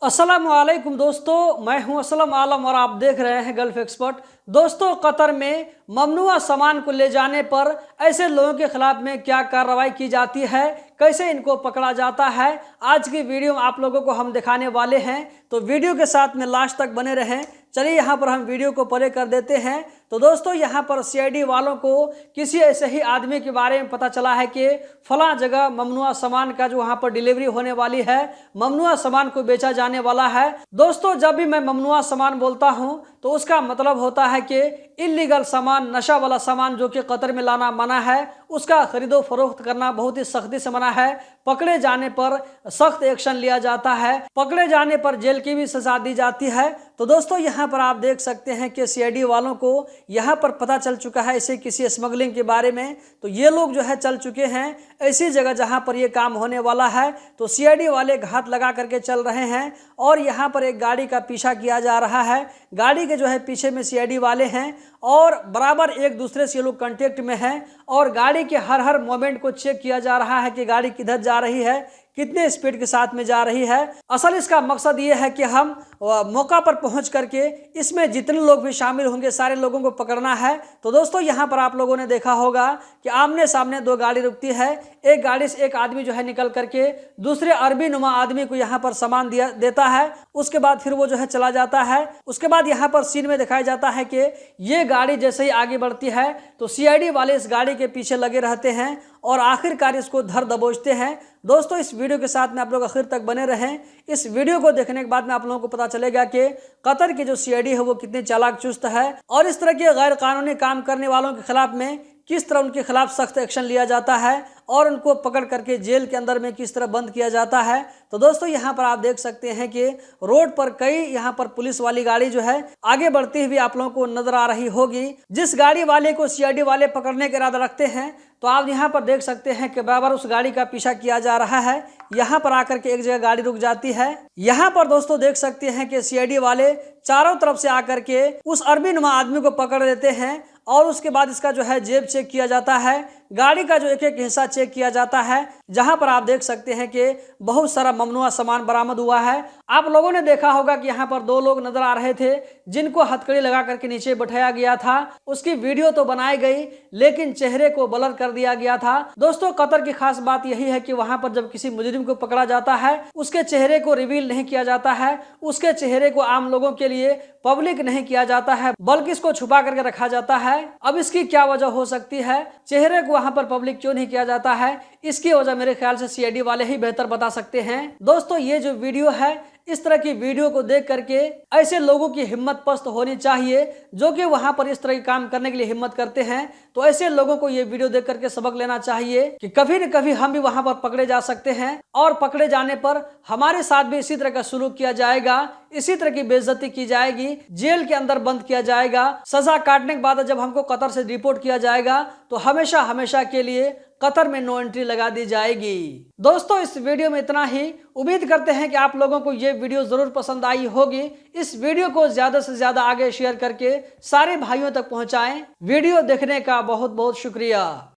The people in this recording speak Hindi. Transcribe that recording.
अस्सलाम वालेकुम दोस्तों, मैं हूं असलम आलम और आप देख रहे हैं गल्फ एक्सपर्ट। दोस्तों, कतर में ममनुआ सामान को ले जाने पर ऐसे लोगों के खिलाफ में क्या कार्रवाई की जाती है, कैसे इनको पकड़ा जाता है, आज की वीडियो में आप लोगों को हम दिखाने वाले हैं। तो वीडियो के साथ में लास्ट तक बने रहें। चलिए यहाँ पर हम वीडियो को प्ले कर देते हैं। तो दोस्तों, यहाँ पर सीआईडी वालों को किसी ऐसे ही आदमी के बारे में पता चला है कि फला जगह ममनुआ सामान का जो वहाँ पर डिलीवरी होने वाली है, ममनुआ सामान को बेचा जाने वाला है। दोस्तों, जब भी मैं ममनुआ सामान बोलता हूँ तो उसका मतलब होता है कि इल्लीगल सामान, नशा वाला सामान जो कि कतर में लाना मना है, उसका खरीदो फरोख्त करना बहुत ही सख्ती से मना है। पकड़े जाने पर सख्त एक्शन लिया जाता है, पकड़े जाने पर जेल की भी सजा दी जाती है। तो दोस्तों, यहाँ पर आप देख सकते हैं कि सीआईडी वालों को यहाँ पर पता चल चुका है इसे किसी स्मगलिंग के बारे में। तो ये लोग जो है चल चुके हैं ऐसी जगह जहाँ पर ये काम होने वाला है। तो सीआईडी वाले घात लगा करके चल रहे हैं और यहाँ पर एक गाड़ी का पीछा किया जा रहा है। गाड़ी के जो है पीछे में सीआईडी वाले हैं और बराबर एक दूसरे से ये लोग कांटेक्ट में हैं और गाड़ी के हर मोमेंट को चेक किया जा रहा है कि गाड़ी किधर जा रही है, कितने स्पीड के साथ में जा रही है। असल इसका मकसद ये है कि हम मौका पर पहुंच करके इसमें जितने लोग भी शामिल होंगे सारे लोगों को पकड़ना है। तो दोस्तों, यहाँ पर आप लोगों ने देखा होगा कि आमने सामने दो गाड़ी रुकती है। एक गाड़ी से एक आदमी जो है निकल करके दूसरे अरबी नुमा आदमी को यहाँ पर सामान देता है। उसके बाद फिर वो जो है चला जाता है। उसके बाद यहाँ पर सीन में दिखाया जाता है कि ये गाड़ी जैसे ही आगे बढ़ती है तो सीआईडी वाले इस गाड़ी के पीछे लगे रहते हैं और आखिरकार इसको धर दबोचते हैं। दोस्तों, इस वीडियो के साथ में आप लोग आखिर तक बने रहें। इस वीडियो को देखने के बाद में आप लोगों को पता चलेगा कि कतर की जो सीआईडी है वो कितनी चालाक चुस्त है और इस तरह के गैर कानूनी काम करने वालों के खिलाफ में किस तरह उनके खिलाफ सख्त एक्शन लिया जाता है और उनको पकड़ करके जेल के अंदर में किस तरह बंद किया जाता है। तो दोस्तों, यहाँ पर आप देख सकते हैं कि रोड पर कई यहाँ पर पुलिस वाली गाड़ी जो है आगे बढ़ती हुई आप लोगों को नजर आ रही होगी। जिस गाड़ी वाले को सीआईडी वाले पकड़ने का इरादा रखते हैं तो आप यहाँ पर देख सकते हैं कि बराबर उस गाड़ी का पीछा किया जा रहा है। यहाँ पर आकर के एक जगह गाड़ी रुक जाती है। यहाँ पर दोस्तों देख सकते हैं कि सीआईडी वाले चारों तरफ से आकर के उस अरबी नुमा आदमी को पकड़ लेते हैं और उसके बाद इसका जो है जेब चेक किया जाता है, गाड़ी का जो एक एक हिस्सा चेक किया जाता है। जहां पर आप देख सकते हैं कि बहुत सारा ममनुआ सामान बरामद हुआ है। आप लोगों ने देखा होगा कि यहाँ पर दो लोग नजर आ रहे थे जिनको हथकड़ी लगा करके नीचे बैठाया गया था। उसकी वीडियो तो बनाई गई लेकिन चेहरे को ब्लर कर दिया गया था। दोस्तों, कतर की खास बात यही है कि वहां पर जब किसी मुजरिम को पकड़ा जाता है उसके चेहरे को रिवील नहीं किया जाता है, उसके चेहरे को आम लोगों के लिए पब्लिक नहीं किया जाता है, बल्कि इसको छुपा करके रखा जाता है। अब इसकी क्या वजह हो सकती है, चेहरे को वहां पर पब्लिक क्यों नहीं किया जाता है, इसकी वजह मेरे ख्याल से सीआईडी वाले ही बेहतर बता सकते हैं। दोस्तों, ये जो वीडियो है, इस तरह की वीडियो को देख करके ऐसे लोगों की हिम्मत पस्त होनी चाहिए जो कि वहां पर इस तरह के काम करने के लिए हिम्मत करते हैं। तो ऐसे लोगों को ये वीडियो देख करके सबक लेना चाहिए कि कभी न कभी हम भी वहां पर पकड़े जा सकते हैं और पकड़े जाने पर हमारे साथ भी इसी तरह का सलूक किया जाएगा, इसी तरह की बेइज्जती की जाएगी, जेल के अंदर बंद किया जाएगा। सजा काटने के बाद जब हमको कतर से रिपोर्ट किया जाएगा तो हमेशा हमेशा के लिए कतर में नो एंट्री लगा दी जाएगी। दोस्तों, इस वीडियो में इतना ही। उम्मीद करते हैं कि आप लोगों को ये वीडियो जरूर पसंद आई होगी। इस वीडियो को ज्यादा से ज्यादा आगे शेयर करके सारे भाइयों तक पहुंचाएं। वीडियो देखने का बहुत बहुत शुक्रिया।